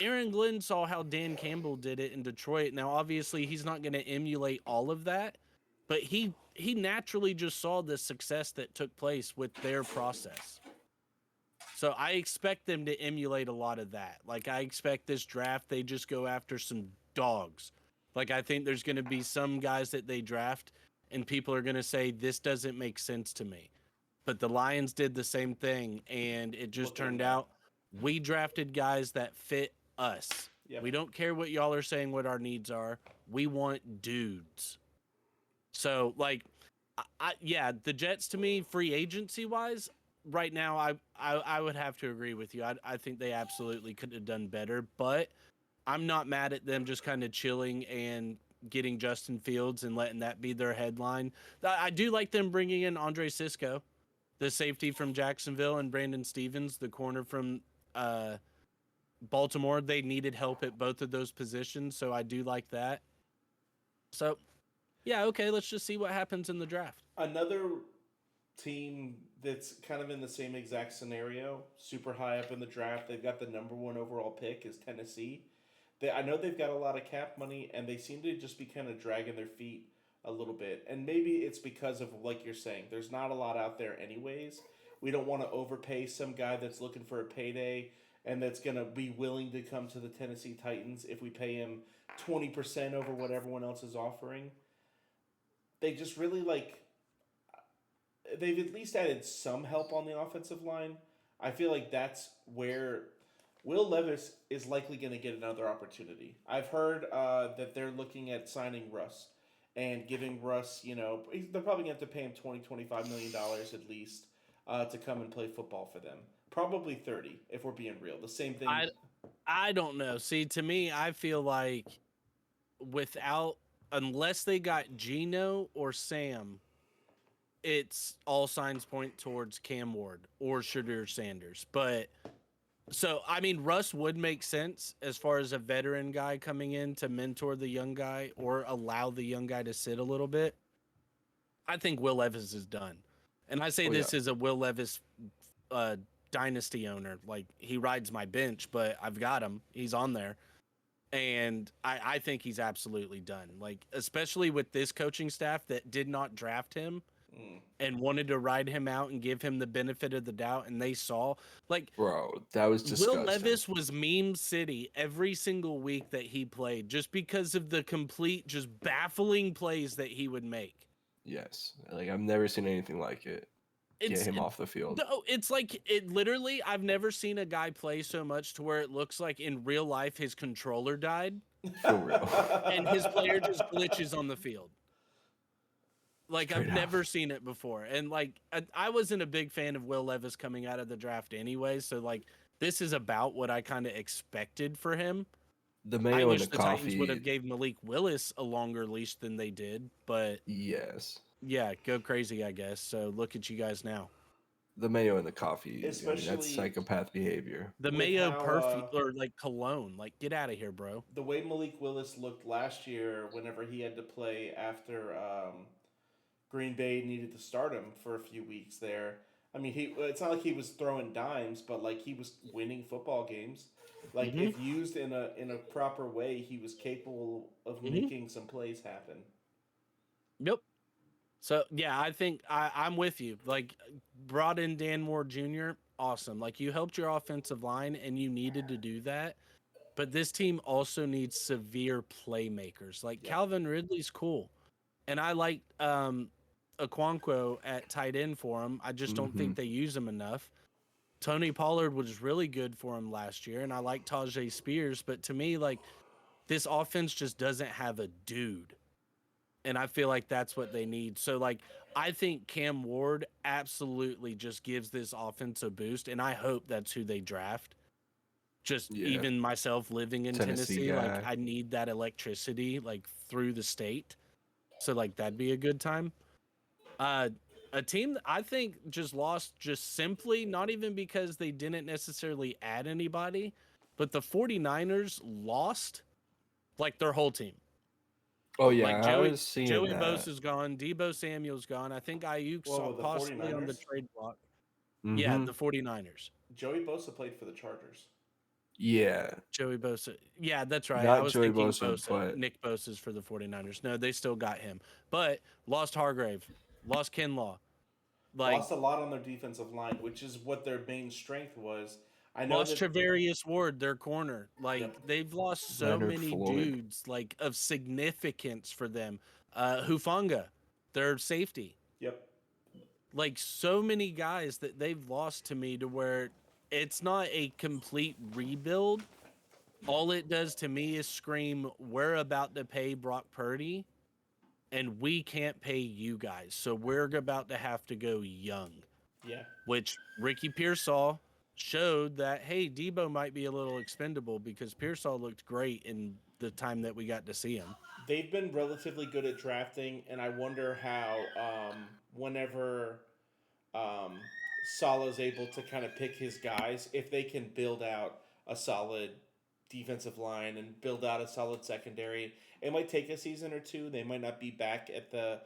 Speaker 1: Aaron Glenn saw how Dan Campbell did it in Detroit. Now, obviously, he's not going to emulate all of that, but he naturally just saw the success that took place with their process. So I expect them to emulate a lot of that. Like, I expect this draft, they just go after some dogs. Like, I think there's going to be some guys that they draft, and people are going to say, this doesn't make sense to me. But the Lions did the same thing, and it just
Speaker 3: Look at
Speaker 1: turned
Speaker 3: that.
Speaker 1: out we drafted guys that fit us.
Speaker 3: Yep.
Speaker 1: We don't care what y'all are saying what our needs are. We want dudes. So, like, yeah, the Jets to me, free agency wise, right now, I would have to agree with you. I think they absolutely could have done better, but I'm not mad at them just kind of chilling and getting Justin Fields and letting that be their headline. I do like them bringing in Andre Sisco, the safety from Jacksonville, and Brandon Stevens, the corner from Baltimore. They needed help at both of those positions, so I do like that. So, yeah, okay, let's just see what happens in the draft.
Speaker 3: Another team that's kind of in the same exact scenario, super high up in the draft. They've got the number 1 overall pick is Tennessee. I know they've got a lot of cap money, and they seem to just be kind of dragging their feet a little bit. And maybe it's because of, like you're saying, there's not a lot out there anyways. We don't want to overpay some guy that's looking for a payday and that's going to be willing to come to the Tennessee Titans if we pay him 20% over what everyone else is offering. They just really they've at least added some help on the offensive line. I feel like that's where Will Levis is likely going to get another opportunity. I've heard that they're looking at signing Russ and giving Russ, they're probably going to have to pay him $20, $25 million at least to come and play football for them. Probably 30 if we're being real. The same thing.
Speaker 1: I don't know. See, to me, I feel like unless they got Geno or Sam, it's all signs point towards Cam Ward or Shadur Sanders. But so, I mean, Russ would make sense as far as a veteran guy coming in to mentor the young guy or allow the young guy to sit a little bit. I think Will Levis is done. And I say this as a Will Levis dynasty owner. Like, he rides my bench, but I've got him. He's on there. And I think he's absolutely done. Like, especially with this coaching staff that did not draft him and wanted to ride him out and give him the benefit of the doubt. And they saw, like,
Speaker 2: bro, that was disgusting.
Speaker 1: Will Levis was meme city every single week that he played just because of the complete, just baffling plays that he would make.
Speaker 2: Yes. Like, I've never seen anything like it. Get him off the field.
Speaker 1: No, it's like literally, I've never seen a guy play so much to where it looks like in real life his controller died.
Speaker 2: For real.
Speaker 1: And his player just glitches on the field. Like,
Speaker 2: Straight
Speaker 1: I've never seen it before. And, like, I wasn't a big fan of Will Levis coming out of the draft anyway. So, like, this is about what I kind of expected for him.
Speaker 2: The
Speaker 1: I
Speaker 2: mayo
Speaker 1: wish
Speaker 2: and
Speaker 1: the
Speaker 2: the
Speaker 1: Titans
Speaker 2: coffee.
Speaker 1: would have gave Malik Willis a longer leash than they did. But,
Speaker 2: Yes.
Speaker 1: yeah, go crazy, I guess. So, look at you guys now.
Speaker 2: The mayo and the coffee.
Speaker 3: Especially
Speaker 2: that's psychopath behavior.
Speaker 1: The
Speaker 3: with
Speaker 1: mayo
Speaker 3: how,
Speaker 1: perfume or like cologne. Like, get out of here, bro.
Speaker 3: The way Malik Willis looked last year whenever he had to play after Green Bay needed to start him for a few weeks there. I mean, it's not like he was throwing dimes, but like he was winning football games. Like if used in a proper way, he was capable of making some plays happen.
Speaker 1: Yep. So yeah, I think I'm with you. Like, brought in Dan Moore Jr., awesome. Like, you helped your offensive line and you needed to do that. But this team also needs severe playmakers. Like, Calvin Ridley's cool. And I like Okonkwo at tight end for him. I just don't think they use him enough. Tony Pollard was really good for him last year, and I like Tajay Spears. But to me, like, this offense just doesn't have a dude. And I feel like that's what they need. So, like, I think Cam Ward absolutely just gives this offense a boost, and I hope that's who they draft. Just even myself living in Tennessee, like, I need that electricity, like, through the state. So, like, that'd be a good time. A team that I think just lost just simply, not even because they didn't necessarily add anybody, but the 49ers lost, like, their whole team.
Speaker 2: Oh yeah,
Speaker 1: like
Speaker 2: I was seeing
Speaker 1: Joey
Speaker 2: that.
Speaker 1: Bosa's gone. Debo Samuel's gone. I think Ayuk's possibly on the
Speaker 3: 49ers?
Speaker 1: trade block. Yeah, the 49ers.
Speaker 3: Joey Bosa played for the Chargers.
Speaker 2: Yeah.
Speaker 1: Joey Bosa. Yeah, that's right.
Speaker 2: Not
Speaker 1: I was
Speaker 2: Joey
Speaker 1: thinking
Speaker 2: Bosa, but-
Speaker 1: Nick Bosa's for the 49ers. No, they still got him. But lost Hargrave. Lost Kinlaw. Like,
Speaker 3: Lost a lot on their defensive line, which is what their main strength was. I know
Speaker 1: lost Travarius Ward, their corner. Like, they've lost so
Speaker 2: Leonard
Speaker 1: many
Speaker 2: Floyd.
Speaker 1: dudes, like, of significance for them. Hufanga, their safety.
Speaker 3: Yep.
Speaker 1: Like, so many guys that they've lost to me to where it's not a complete rebuild, all it does to me is scream, we're about to pay Brock Purdy, and we can't pay you guys. So we're about to have to go young,
Speaker 3: Yeah.
Speaker 1: which Ricky Pearsall showed that, hey, Debo might be a little expendable because Pearsall looked great in the time that we got to see him.
Speaker 3: They've been relatively good at drafting, and I wonder how whenever Salah's able to kind of pick his guys, if they can build out a solid defensive line and build out a solid secondary. It might take a season or two. They might not be back at the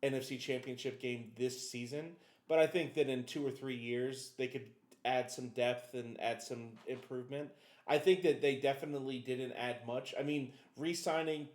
Speaker 3: NFC Championship game this season, but I think that in 2 or 3 years they could add some depth and add some improvement. I think that they definitely didn't add much. I mean, re-signing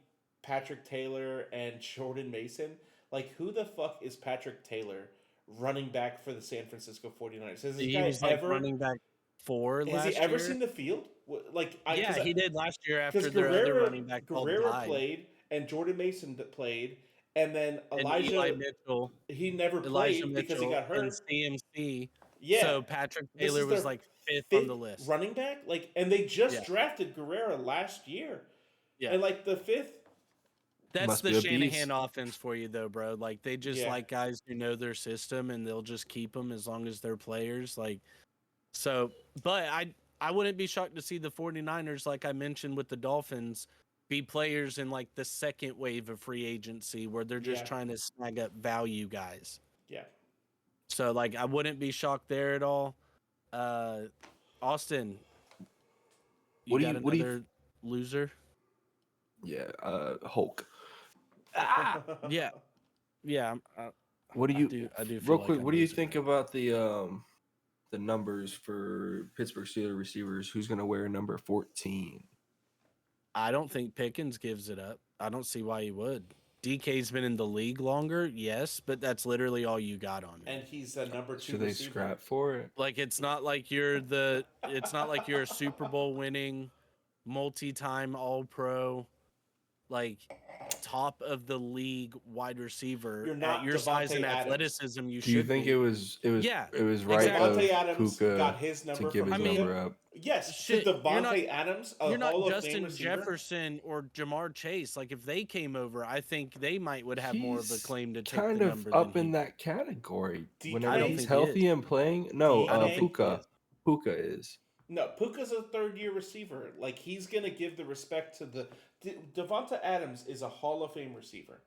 Speaker 3: Patrick Taylor and Jordan Mason, like who the fuck is Patrick Taylor running back for the San Francisco 49ers? Has this
Speaker 1: He
Speaker 3: guy
Speaker 1: was like
Speaker 3: ever
Speaker 1: running back 4
Speaker 3: has
Speaker 1: last
Speaker 3: he ever
Speaker 1: year.
Speaker 3: seen the field? Like
Speaker 1: Yeah, he did last year after
Speaker 3: because
Speaker 1: their other running back all
Speaker 3: Guerrero
Speaker 1: died.
Speaker 3: played and Jordan Mason played, and then
Speaker 1: And
Speaker 3: Elijah
Speaker 1: Eli Mitchell,
Speaker 3: he never
Speaker 1: Elijah
Speaker 3: played because he
Speaker 1: Mitchell,
Speaker 3: got
Speaker 1: and
Speaker 3: hurt.
Speaker 1: CMC.
Speaker 3: Yeah,
Speaker 1: So Patrick
Speaker 3: this
Speaker 1: Taylor
Speaker 3: is
Speaker 1: was
Speaker 3: their
Speaker 1: like fifth on
Speaker 3: fifth
Speaker 1: the list.
Speaker 3: running back. Like, and they just
Speaker 1: Yeah.
Speaker 3: drafted Guerrero last year,
Speaker 1: Yeah.
Speaker 3: and like the fifth.
Speaker 1: That's
Speaker 2: Must
Speaker 1: the
Speaker 2: be a
Speaker 1: Shanahan
Speaker 2: beast.
Speaker 1: offense for you, though, bro. Like they just
Speaker 3: Yeah.
Speaker 1: like guys who know their system, and they'll just keep them as long as they're players. Like, so, but I wouldn't be shocked to see the 49ers, like I mentioned with the Dolphins, be players in like the second wave of free agency where they're just
Speaker 3: Yeah.
Speaker 1: trying to snag up value guys.
Speaker 3: Yeah,
Speaker 1: So like I wouldn't be shocked there at all. Austin, you
Speaker 2: What do
Speaker 1: got
Speaker 2: you- what do you-
Speaker 1: another loser?
Speaker 2: Yeah, Hulk.
Speaker 1: Yeah, yeah.
Speaker 2: What do you
Speaker 1: I do feel
Speaker 2: real
Speaker 1: like
Speaker 2: quick?
Speaker 1: I'm
Speaker 2: What do you
Speaker 1: losing
Speaker 2: think
Speaker 1: there.
Speaker 2: about the numbers for Pittsburgh Steelers receivers? Who's gonna wear number 14?
Speaker 1: I don't think Pickens gives it up. I don't see why he would. DK's been in the league longer, yes, but that's literally all you got on him.
Speaker 3: and he's a number 2
Speaker 2: Should they
Speaker 3: receiver.
Speaker 2: scrap for it?
Speaker 1: Like it's not like you're a Super Bowl winning, multi-time All-Pro, like top of the league wide receiver.
Speaker 3: You're not
Speaker 1: at your size
Speaker 3: Devontae
Speaker 1: and
Speaker 3: Adams.
Speaker 1: athleticism. You
Speaker 2: Do you
Speaker 1: should
Speaker 2: think
Speaker 1: be.
Speaker 2: it was
Speaker 1: Yeah,
Speaker 2: it was right
Speaker 1: exactly.
Speaker 3: Devontae
Speaker 2: of
Speaker 3: Adams
Speaker 2: Puka
Speaker 3: got his
Speaker 2: to
Speaker 3: number
Speaker 2: give
Speaker 3: from
Speaker 2: his
Speaker 1: I mean,
Speaker 2: number up?
Speaker 3: Yes,
Speaker 1: Shit,
Speaker 3: to
Speaker 1: you're not-
Speaker 3: Devontae Adams, a
Speaker 1: You're
Speaker 3: Hall
Speaker 1: not
Speaker 3: of Fame
Speaker 1: Justin
Speaker 3: receiver.
Speaker 1: Jefferson or Jamar Chase. Like if they came over, I think they would have more of a
Speaker 2: He's
Speaker 1: claim to take
Speaker 2: kind
Speaker 1: the
Speaker 2: of
Speaker 1: number
Speaker 2: up
Speaker 1: than
Speaker 2: in
Speaker 1: he.
Speaker 2: that category.
Speaker 3: DK?
Speaker 2: Whenever
Speaker 3: I don't
Speaker 2: he's
Speaker 1: think he is.
Speaker 2: healthy and playing, no,
Speaker 3: I don't
Speaker 1: think he
Speaker 2: Puka.
Speaker 1: is.
Speaker 2: Puka is.
Speaker 3: No, Puka's a third-year receiver. Like he's gonna give the respect to the Devonta Adams is a Hall of Fame receiver,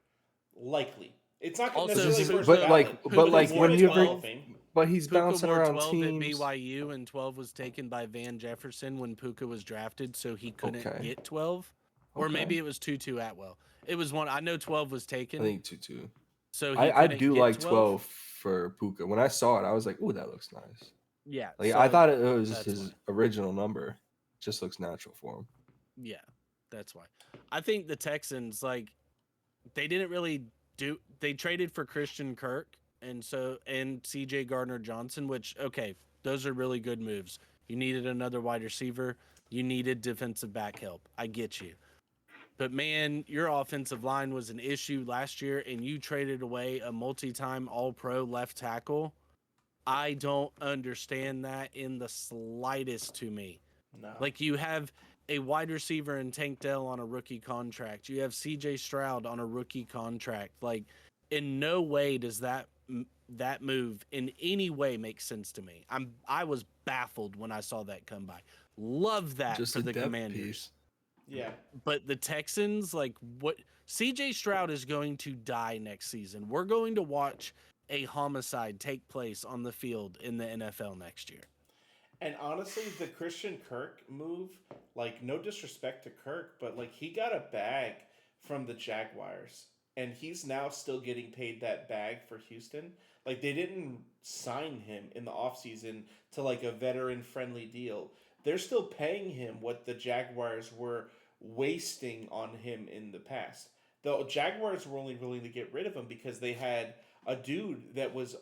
Speaker 3: likely. It's not
Speaker 1: Also,
Speaker 3: necessarily
Speaker 1: Puka-
Speaker 3: first
Speaker 2: but
Speaker 3: ballot,
Speaker 2: like,
Speaker 1: Puka
Speaker 2: but like
Speaker 1: wore
Speaker 2: when you
Speaker 1: 12.
Speaker 3: Hall of Fame.
Speaker 2: but he's
Speaker 1: Puka
Speaker 2: bouncing
Speaker 1: wore
Speaker 2: around
Speaker 1: 12
Speaker 2: teams.
Speaker 1: at BYU, and 12 was taken by Van Jefferson when Puka was drafted, so he couldn't
Speaker 2: Okay.
Speaker 1: get 12. Or
Speaker 2: Okay.
Speaker 1: maybe it was Tutu Atwell. It was one. I know 12 was
Speaker 2: I
Speaker 1: taken,
Speaker 2: think 2-2.
Speaker 1: so he
Speaker 2: I
Speaker 1: couldn't
Speaker 2: do
Speaker 1: get
Speaker 2: like 12 for Puka. When I saw it, I was like, "Ooh, that looks nice."
Speaker 1: Yeah,
Speaker 2: Like
Speaker 1: so
Speaker 2: I thought it was
Speaker 1: that's
Speaker 2: his
Speaker 1: why.
Speaker 2: original number. Just looks natural for him.
Speaker 1: Yeah, that's why. I think the Texans, like, they didn't really do. They traded for Christian Kirk and CJ Gardner Johnson, which okay, those are really good moves. You needed another wide receiver. You needed defensive back help. I get you. But man, your offensive line was an issue last year, and you traded away a multi-time All-Pro left tackle. I don't understand that in the slightest to me.
Speaker 3: No,
Speaker 1: Like you have a wide receiver in Tank Dell on a rookie contract. You have CJ Stroud on a rookie contract. Like in no way does that move in any way make sense to me. I was baffled when I saw that come by. Love that
Speaker 2: Just
Speaker 1: for
Speaker 2: a
Speaker 1: the
Speaker 2: depth
Speaker 1: Commanders.
Speaker 2: piece.
Speaker 3: yeah,
Speaker 1: But the Texans, like what CJ Stroud is going to die next season. We're going to watch a homicide take place on the field in the NFL next year.
Speaker 3: and honestly, the Christian Kirk move, like no disrespect to Kirk, but like he got a bag from the Jaguars, and he's now still getting paid that bag for Houston. Like they didn't sign him in the offseason to like a veteran friendly deal. They're still paying him what the Jaguars were wasting on him in the past. The Jaguars were only willing to get rid of him because they had a dude that was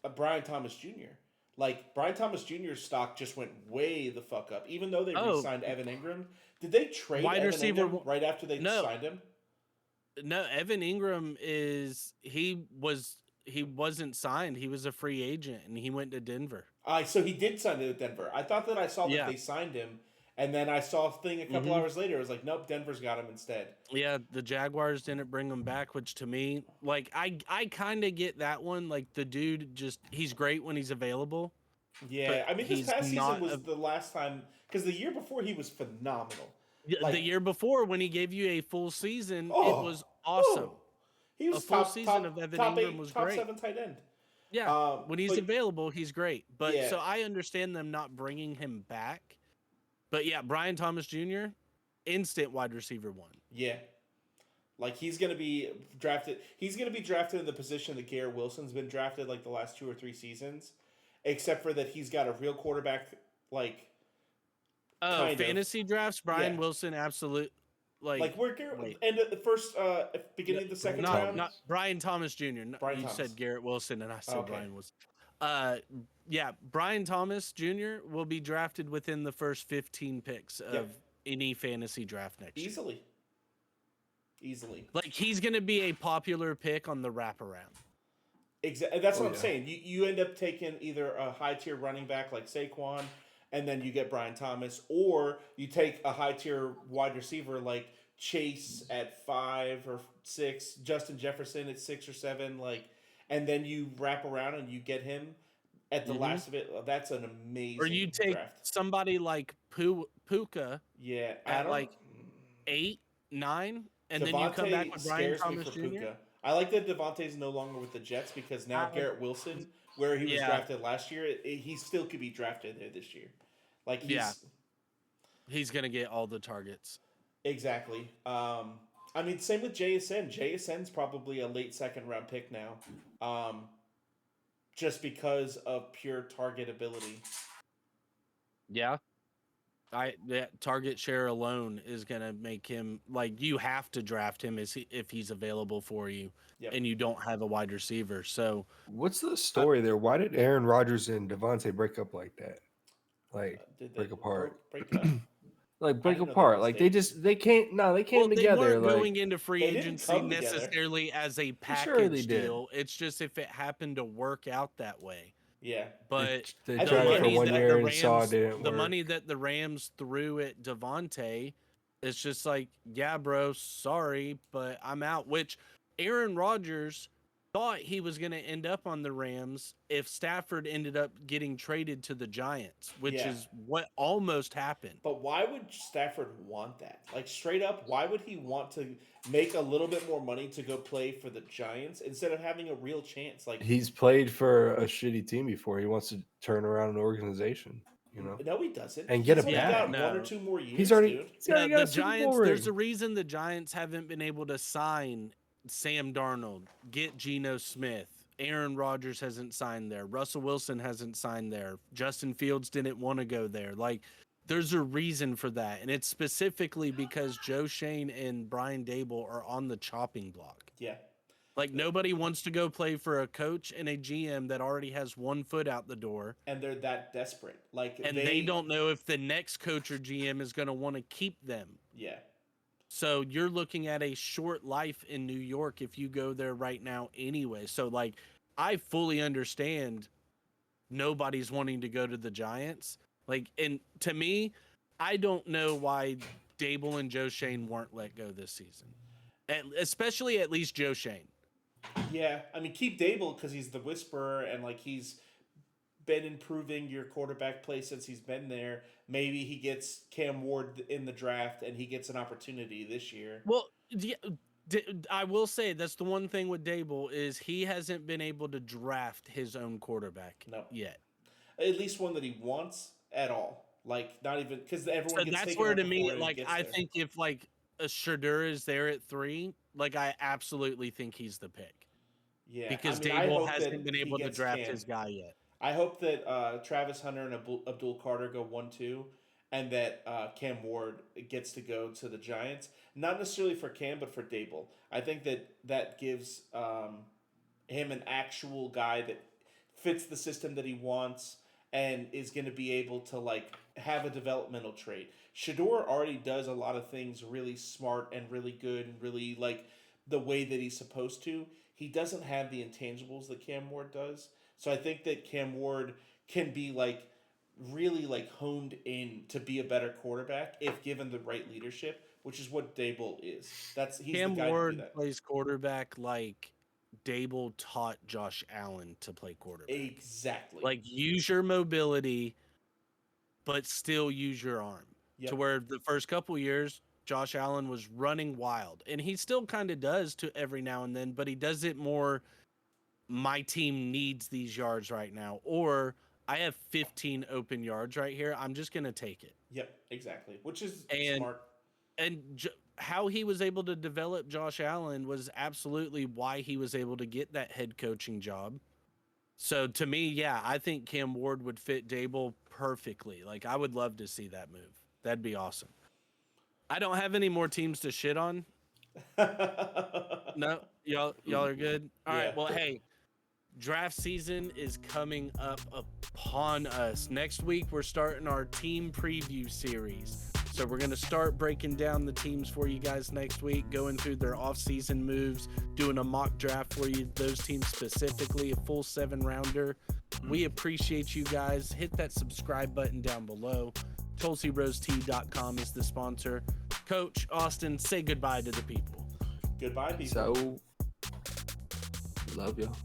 Speaker 3: a Brian Thomas Jr. Like Brian Thomas Jr.'s stock just went way the fuck up, even though they
Speaker 1: Oh.
Speaker 3: re-signed Evan Ingram. Did they trade
Speaker 1: Wide
Speaker 3: Evan
Speaker 1: receiver-
Speaker 3: Ingram right after they
Speaker 1: No.
Speaker 3: signed him?
Speaker 1: No, Evan Ingram he wasn't signed. He was a free agent and he went to Denver.
Speaker 3: So he did sign to Denver. I thought that I saw that
Speaker 1: Yeah.
Speaker 3: they signed him, And then I saw a thing a couple
Speaker 1: Mhm.
Speaker 3: hours later. It was like, nope, Denver's got him instead.
Speaker 1: Yeah, the Jaguars didn't bring him back, which to me, like, I kind of get that one. Like, the dude he's great when he's available,
Speaker 3: Yeah,
Speaker 1: but
Speaker 3: I mean, this
Speaker 1: he's
Speaker 3: past season
Speaker 1: not
Speaker 3: was the last time because the year before he was phenomenal.
Speaker 1: the
Speaker 3: Like,
Speaker 1: year before when he gave you a full season, it
Speaker 3: oh,
Speaker 1: was awesome.
Speaker 3: oh, he
Speaker 1: A
Speaker 3: was
Speaker 1: full season of Evan
Speaker 3: top
Speaker 1: Ingram
Speaker 3: eight,
Speaker 1: was
Speaker 3: top
Speaker 1: great.
Speaker 3: seven tight end.
Speaker 1: Yeah, when he's
Speaker 3: But
Speaker 1: available, he's great. But
Speaker 3: yeah,
Speaker 1: so I understand them not bringing him back. But yeah, Brian Thomas Jr., instant wide receiver one.
Speaker 3: yeah, like he's gonna be drafted. He's gonna be drafted in the position that Garrett Wilson's been drafted like the last 2 or 3 seasons, except for that he's got a real quarterback. Like,
Speaker 1: Oh,
Speaker 3: kind of,
Speaker 1: fantasy drafts, Brian
Speaker 3: yeah.
Speaker 1: Wilson, absolute.
Speaker 3: Like we're
Speaker 1: Wait.
Speaker 3: end of the first beginning of the second
Speaker 2: Thomas.
Speaker 3: round.
Speaker 1: Not Brian Thomas Jr.
Speaker 3: Brian
Speaker 1: You
Speaker 3: Thomas.
Speaker 1: said Garrett Wilson, and I said
Speaker 3: Okay.
Speaker 1: Brian Wilson. Yeah, Brian Thomas Jr. will be drafted within the first 15 picks of
Speaker 3: Yep.
Speaker 1: any fantasy draft next year.
Speaker 3: Easily.
Speaker 1: Like, he's going to be a popular pick on the wraparound.
Speaker 3: Exactly. That's
Speaker 2: Oh,
Speaker 3: what I'm
Speaker 2: yeah.
Speaker 3: saying. You end up taking either a high tier running back like Saquon, and then you get Brian Thomas, or you take a high tier wide receiver like Chase at 5 or 6, Justin Jefferson at 6 or 7, like, and then you wrap around and you get him at the
Speaker 1: Mhm.
Speaker 3: last of it. That's an amazing
Speaker 1: Or you take
Speaker 3: draft.
Speaker 1: somebody like Puka
Speaker 3: Yeah, I
Speaker 1: at
Speaker 3: don't.
Speaker 1: like 8, 9, and then you come
Speaker 3: Devontae
Speaker 1: back with Brian
Speaker 3: scares me
Speaker 1: Thomas
Speaker 3: for
Speaker 1: Jr.
Speaker 3: Puka. I like that Devontae's no longer with the Jets because now
Speaker 1: I-
Speaker 3: Garrett Wilson, where he was
Speaker 1: Yeah.
Speaker 3: drafted last year, he still could be drafted there this year. Like he's
Speaker 1: Yeah. He's going to get all the targets.
Speaker 3: exactly. I mean, same with JSN. JSN's probably a late second round pick now, just because of pure target ability.
Speaker 1: Yeah. That target share alone is gonna make him, like, you have to draft him if he's available for you,
Speaker 3: Yep.
Speaker 1: and you don't have a wide receiver. So
Speaker 2: What's the story there? Why did Aaron Rodgers and Devontae break up like that? Like
Speaker 3: Did
Speaker 2: break apart.
Speaker 3: Break up.
Speaker 2: Like break
Speaker 3: didn't know that
Speaker 2: apart.
Speaker 3: was
Speaker 2: Like
Speaker 3: Dave.
Speaker 2: they came they came
Speaker 1: they
Speaker 2: together.
Speaker 1: weren't
Speaker 2: Like
Speaker 1: going into free
Speaker 3: They didn't
Speaker 1: agency
Speaker 3: come together.
Speaker 1: necessarily as a
Speaker 2: sure they
Speaker 1: package
Speaker 2: did.
Speaker 1: deal. It's just if it happened to work out that way.
Speaker 3: Yeah.
Speaker 1: But
Speaker 2: they
Speaker 3: I
Speaker 2: tried
Speaker 3: think
Speaker 2: it for
Speaker 3: money
Speaker 2: one
Speaker 3: that
Speaker 2: year
Speaker 1: the
Speaker 2: and saw it
Speaker 1: Rams,
Speaker 2: didn't
Speaker 1: the
Speaker 2: work.
Speaker 1: money that the Rams threw at Devontae, it's just like, yeah, bro, sorry, but I'm out. Which Aaron Rodgers thought he was going to end up on the Rams if Stafford ended up getting traded to the Giants, which
Speaker 3: Yeah.
Speaker 1: is what almost happened.
Speaker 3: But why would Stafford want that? Like straight up, why would he want to make a little bit more money to go play for the Giants instead of having a real chance? Like
Speaker 2: He's played for a shitty team before. He wants to turn around an organization, you know.
Speaker 3: no, he doesn't.
Speaker 2: And get
Speaker 3: He's
Speaker 2: a
Speaker 3: only
Speaker 2: bag.
Speaker 3: got
Speaker 1: No.
Speaker 3: 1 or 2 more years,
Speaker 2: He's already,
Speaker 3: dude.
Speaker 2: he's already got
Speaker 1: The
Speaker 2: a Super Bowl
Speaker 1: Giants,
Speaker 2: ring.
Speaker 1: there's a reason the Giants haven't been able to sign Sam Darnold, get Geno Smith. Aaron Rodgers hasn't signed there. Russell Wilson hasn't signed there. Justin Fields didn't want to go there. Like, there's a reason for that. And it's specifically because Joe Shane and Brian Dable are on the chopping block.
Speaker 3: Yeah.
Speaker 1: Like, nobody wants to go play for a coach and a GM that already has one foot out the door.
Speaker 3: And they're that desperate. Like
Speaker 1: And they don't know if the next coach or GM is going to want to keep them.
Speaker 3: Yeah.
Speaker 1: So you're looking at a short life in New York if you go there right now anyway. So, like, I fully understand nobody's wanting to go to the Giants. Like, and to me, I don't know why Dable and Joe Shane weren't let go this season. Especially at least Joe Shane.
Speaker 3: Yeah. I mean, keep Dable because he's the whisperer and like he's been improving your quarterback play since he's been there. Maybe he gets Cam Ward in the draft and he gets an opportunity this year.
Speaker 1: Well, I will say that's the one thing with Dable is he hasn't been able to draft his own quarterback yet.
Speaker 3: At least one that he wants at all. Like not even because everyone
Speaker 1: So
Speaker 3: gets
Speaker 1: that's
Speaker 3: taken
Speaker 1: where
Speaker 3: out
Speaker 1: to me,
Speaker 3: before he
Speaker 1: like,
Speaker 3: gets
Speaker 1: I
Speaker 3: there.
Speaker 1: think if like a Shadur is there at 3, like, I absolutely think he's the pick.
Speaker 3: Yeah,
Speaker 1: Because
Speaker 3: I mean, I
Speaker 1: Dable
Speaker 3: hope
Speaker 1: hasn't
Speaker 3: that
Speaker 1: been
Speaker 3: he
Speaker 1: able to
Speaker 3: gets
Speaker 1: draft
Speaker 3: Cam.
Speaker 1: his guy yet.
Speaker 3: I hope that Travis Hunter and Abdul Carter go 1-2, and that Cam Ward gets to go to the Giants. Not necessarily for Cam, but for Dable. I think that gives him an actual guy that fits the system that he wants and is going to be able to like have a developmental trait. Shador already does a lot of things really smart and really good and really like the way that he's supposed to. He doesn't have the intangibles that Cam Ward does. So I think that Cam Ward can be like really like honed in to be a better quarterback if given the right leadership, which is what Dable is. He's
Speaker 1: Cam
Speaker 3: the guy to do
Speaker 1: Ward
Speaker 3: that.
Speaker 1: plays quarterback like Dable taught Josh Allen to play quarterback.
Speaker 3: Exactly.
Speaker 1: Like, use your mobility, but still use your arm.
Speaker 3: Yep.
Speaker 1: To where the first couple years, Josh Allen was running wild. And he still kind of does to every now and then, but he does it more, my team needs these yards right now. Or I have 15 open yards right here. I'm just going to take it.
Speaker 3: Yep, exactly. Which is
Speaker 1: And-
Speaker 3: smart.
Speaker 1: And how he was able to develop Josh Allen was absolutely why he was able to get that head coaching job. So to me, yeah, I think Cam Ward would fit Dable perfectly. Like, I would love to see that move. That'd be awesome. I don't have any more teams to shit on. No, y'all are good. All right.
Speaker 3: Yeah.
Speaker 1: Well, hey, draft season is coming up upon us. Next week, we're starting our team preview series. So we're going to start breaking down the teams for you guys next week, going through their off-season moves, doing a mock draft for you, those teams specifically, a full 7-rounder. We appreciate you guys. Hit that subscribe button down below. TulsiRoseTea.com is the sponsor. Coach Austin, say goodbye to the people.
Speaker 3: Goodbye, people.
Speaker 2: So, love y'all.